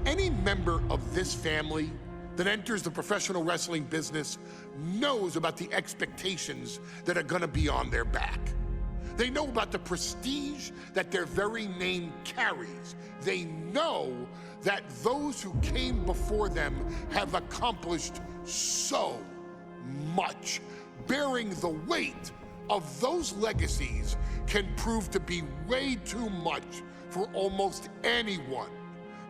Any member of this family that enters the professional wrestling business knows about the expectations that are gonna be on their back. They know about the prestige that their very name carries. They know that those who came before them have accomplished so much. Bearing the weight of those legacies can prove to be way too much for almost anyone.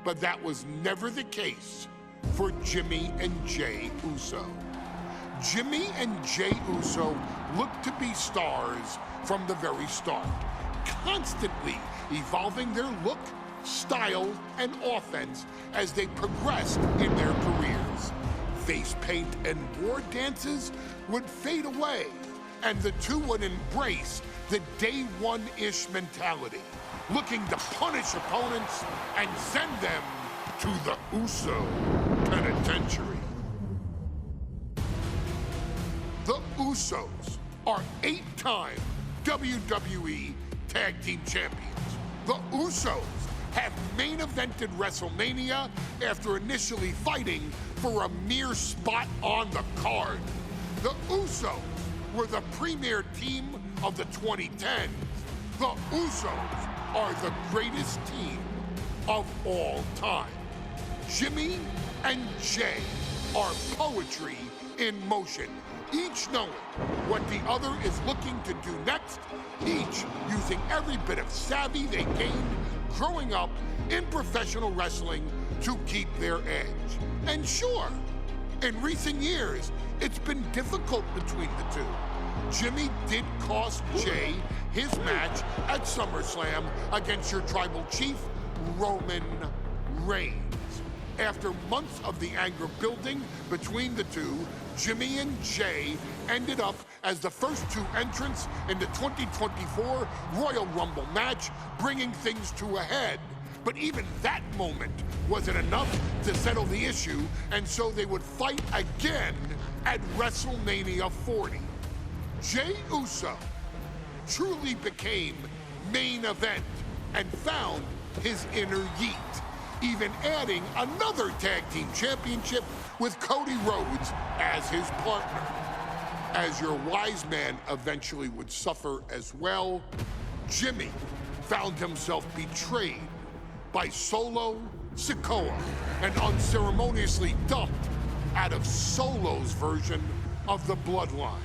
But that was never the case for Jimmy and Jay Uso. Jimmy and Jay Uso looked to be stars from the very start, constantly evolving their look, style, and offense as they progressed in their careers. Face paint and war dances would fade away, and the two would embrace the day one-ish mentality, looking to punish opponents and send them to the Uso penitentiary. The Usos are 8-time WWE Tag Team Champions. The Usos have main evented WrestleMania after initially fighting for a mere spot on the card. The Usos were the premier team of the 2010s. The Usos are the greatest team of all time. Jimmy and Jay are poetry in motion, each knowing what the other is looking to do next, each using every bit of savvy they gained growing up in professional wrestling to keep their edge. And sure, in recent years, it's been difficult between the two. Jimmy did cost Jay his match at SummerSlam against your tribal chief, Roman Reigns. After months of the anger building between the two, Jimmy and Jay ended up as the first two entrants in the 2024 Royal Rumble match, bringing things to a head. But even that moment wasn't enough to settle the issue, and so they would fight again at WrestleMania 40. Jay Uso truly became main event and found his inner yeet, even adding another tag team championship with Cody Rhodes as his partner. As your wise man eventually would suffer as well, Jimmy found himself betrayed by Solo Sikoa and unceremoniously dumped out of Solo's version of the Bloodline.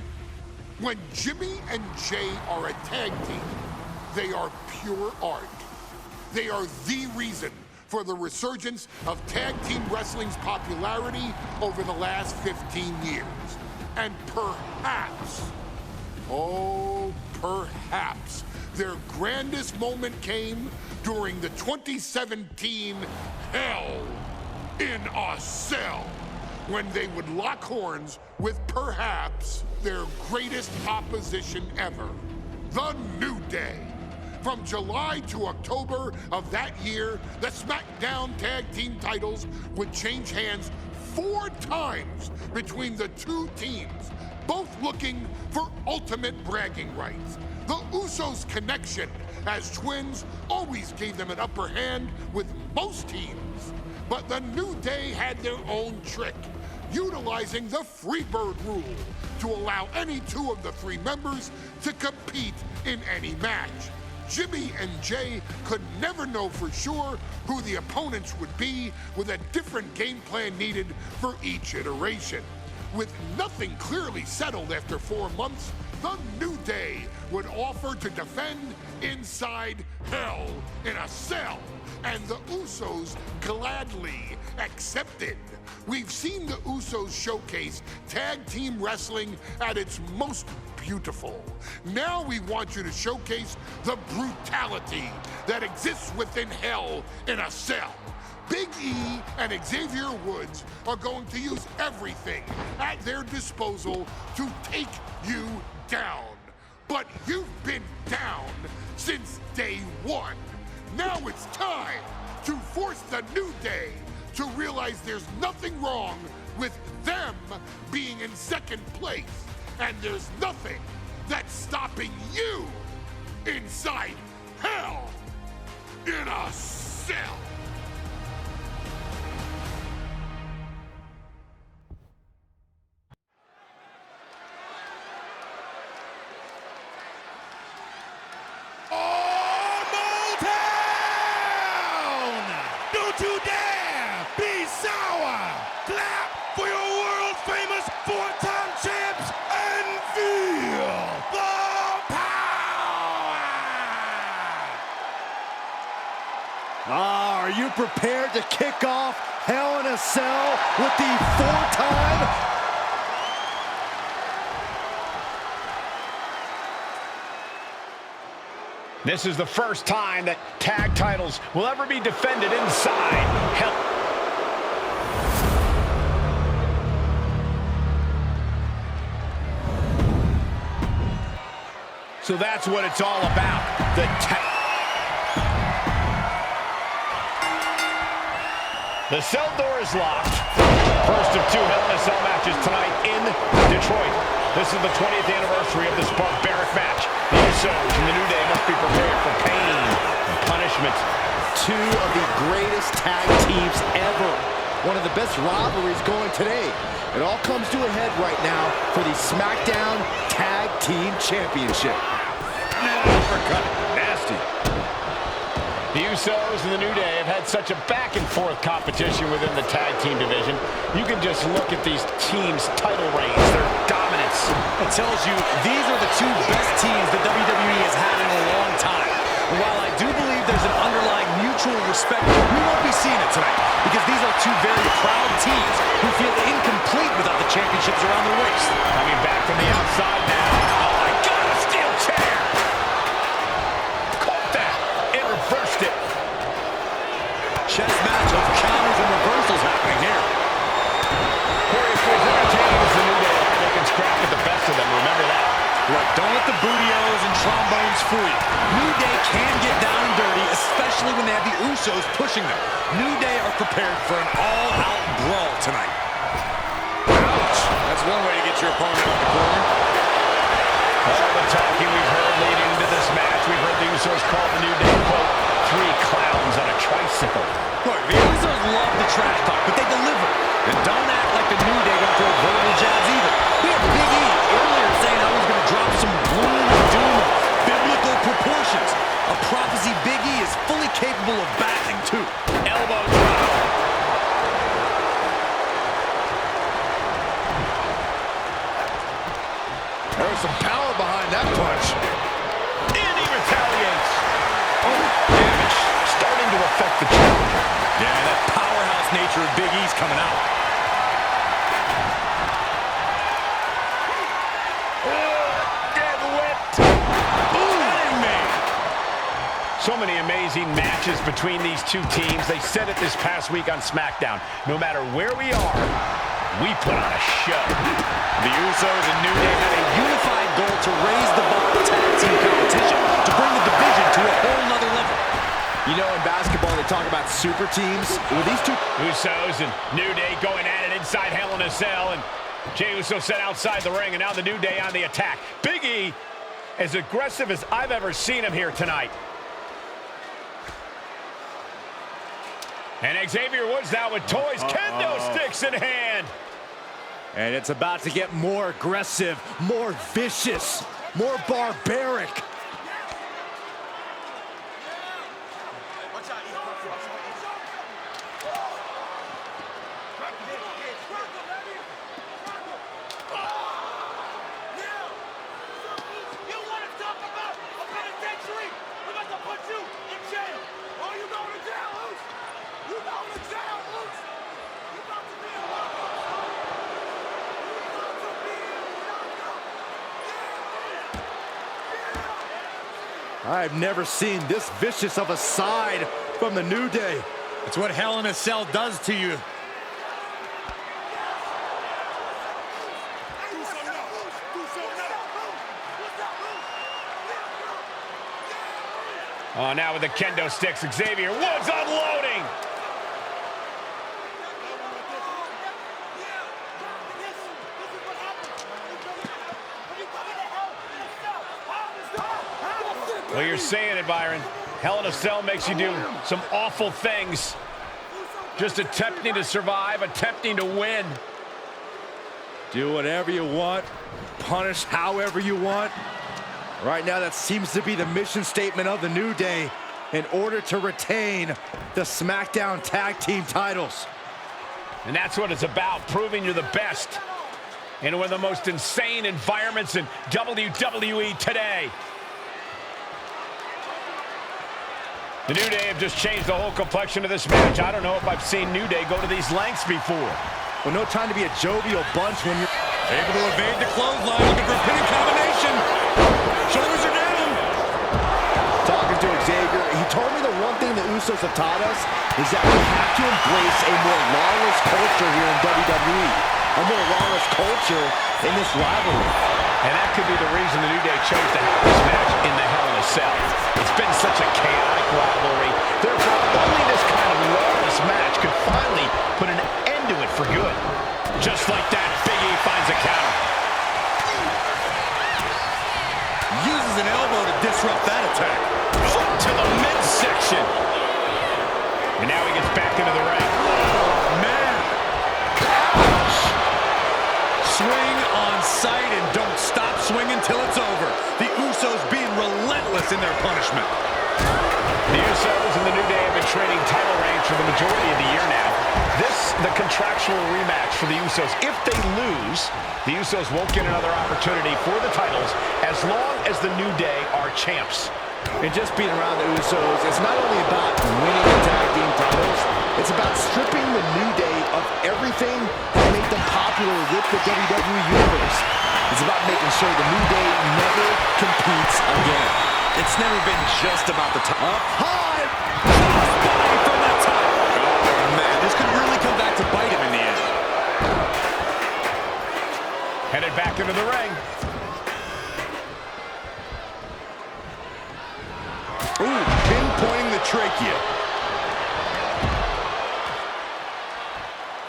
When Jimmy and Jay are a tag team, they are pure art. They are the reason for the resurgence of tag team wrestling's popularity over the last 15 years. And perhaps, oh, perhaps, their grandest moment came during the 2017 Hell in a Cell, when they would lock horns with perhaps their greatest opposition ever, The New Day. From July to October of that year, the SmackDown Tag Team titles would change hands 4 times between the two teams, both looking for ultimate bragging rights. The Usos' connection as twins always gave them an upper hand with most teams. But the New Day had their own trick, utilizing the Freebird rule to allow any 2 of the 3 members to compete in any match. Jimmy and Jay could never know for sure who the opponents would be, with a different game plan needed for each iteration. With nothing clearly settled after 4 months, the New Day would offer to defend inside Hell in a Cell, and the Usos gladly accepted. We've seen the Usos showcase tag team wrestling at its most beautiful. Now we want you to showcase the brutality that exists within Hell in a Cell. Big E and Xavier Woods are going to use everything at their disposal to take you down. But you've been down since day one. Now it's time to force the New Day to realize there's nothing wrong with them being in second place, and there's nothing that's stopping you inside Hell in a Cell. Are you prepared to kick off Hell in a Cell with the four-time? This is the first time that tag titles will ever be defended inside Hell. So that's what it's all about. The cell door is locked. First of two Hell in a Cell matches tonight in Detroit. This is the 20th anniversary of this barbaric match. The Usos and the New Day must be prepared for pain and punishment. Two of the greatest tag teams ever. One of the best rivalries going today. It all comes to a head right now for the SmackDown Tag Team Championship. Uppercut. Nasty. The Usos and the New Day have had such a back-and-forth competition within the tag team division. You can just look at these teams' title reigns, their dominance. It tells you these are the two best teams that WWE has had in a long time. And while I do believe there's an underlying mutual respect, we won't be seeing it tonight because these are two very proud teams who feel incomplete without the championships around their waist. Coming back from the outside now. Oh my God, a steel chair! Caught that and reversed it. Chess match of counters and reversals happening here. Corey Frizz entertains the New Day. They can scrap at the best of them, remember that. Look, don't let the booty-os and trombones fool you. New Day can get down and dirty, especially when they have the Usos pushing them. New Day are prepared for an all-out brawl tonight. Ouch! That's one way to get your opponent out the corner. All the talking we've heard leading into this match, we've heard the Usos call the New Day, quote, three clowns on a tricycle. Look, the Usos love the trash talk, but they deliver. And don't act like the New Day don't throw verbal jabs either. We have Big E earlier saying I was going to drop some gloom and doom of biblical proportions. A prophecy Big E is fully capable of backing, too. Elbow drop. There was some power behind that punch. And he retaliates. Oh, damage starting to affect the challenger. Yeah, that powerhouse nature of Big E's coming out. Dead whipped. Bang, man. So many amazing matches between these two teams. They said it this past week on SmackDown. No matter where we are, we put on a show. The Usos and New Day have a unified goal to raise the bar of tag team competition, to bring the division to a whole nother level. You know, in basketball, they talk about super teams. With these two Usos and New Day going at it inside Hell in a Cell, and Jey Uso set outside the ring, and now the New Day on the attack. Big E, as aggressive as I've ever seen him here tonight. And Xavier Woods now with toys, kendo sticks in hand. And it's about to get more aggressive, more vicious, more barbaric. I've never seen this vicious of a side from the New Day. It's what Hell in a Cell does to you. Oh, now with the kendo sticks, Xavier Woods unloading. Well, you're saying it, Byron. Hell in a Cell makes you do some awful things. Just attempting to survive, attempting to win. Do whatever you want, punish however you want. Right now, that seems to be the mission statement of the New Day in order to retain the SmackDown Tag Team titles. And that's what it's about, proving you're the best in one of the most insane environments in WWE today. The New Day have just changed the whole complexion of this match. I don't know if I've seen New Day go to these lengths before. Well, no time to be a jovial bunch when you're able to evade the clothesline, looking for a pinning combination. Shoulders are down. Talking to Xavier, he told me the one thing the Usos have taught us is that we have to embrace a more lawless culture here in WWE. A more lawless culture in this rivalry. And that could be the reason the New Day chose to have this match in the Hell in a Cell. It's been such a chaotic rivalry. Therefore, only this kind of lawless match could finally put an end to it for good. Just like that, Big E finds a counter. Uses an elbow to disrupt that attack. Up to the midsection. And now he gets back into the ring. Oh, man. Ouch. Swing on sight and don't stop swinging till it's over. The Usos being relentless in their punishment. The Usos and the New Day have been trading title reigns for the majority of the year now. This, the contractual rematch for the Usos. If they lose, the Usos won't get another opportunity for the titles as long as the New Day are champs. And just being around the Usos, it's not only about winning the tag team titles, it's about stripping the New Day of everything that made them popular with the WWE Universe. It's about making sure the New Day never competes again. It's never been just about the top. Up high! Crossbody from the top! Oh, man, this could really come back to bite him in the end. Headed back into the ring. Ooh, pinpointing the trachea.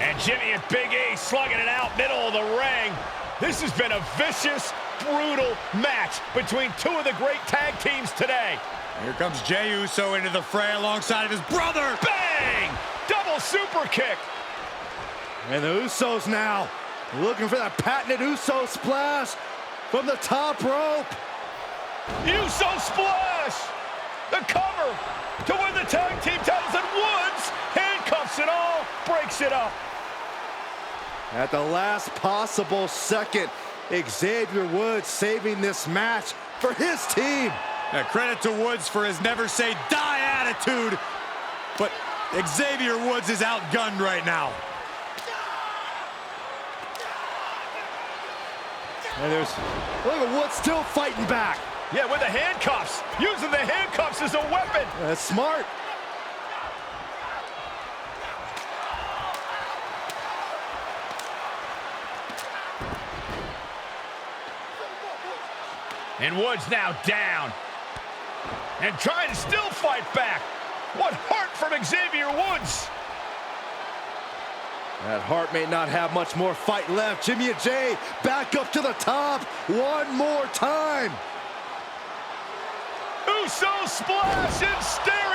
And Jimmy and Big E slugging it out middle of the ring. This has been a vicious, brutal match between two of the great tag teams today. Here comes Jey Uso into the fray alongside of his brother. Bang! Double super kick. And the Usos now looking for that patented Uso splash from the top rope. Uso splash! The cover to win the tag team titles, and Woods handcuffs it all, breaks it up. At the last possible second, Xavier Woods saving this match for his team. Credit to Woods for his never say die attitude, but Xavier Woods is outgunned right now. And look at Woods still fighting back. Yeah, with the handcuffs. Using the handcuffs as a weapon. That's smart. And Woods now down. And trying to still fight back. What heart from Xavier Woods. That Hart may not have much more fight left. Jimmy and Jey back up to the top one more time. Uso splash and stare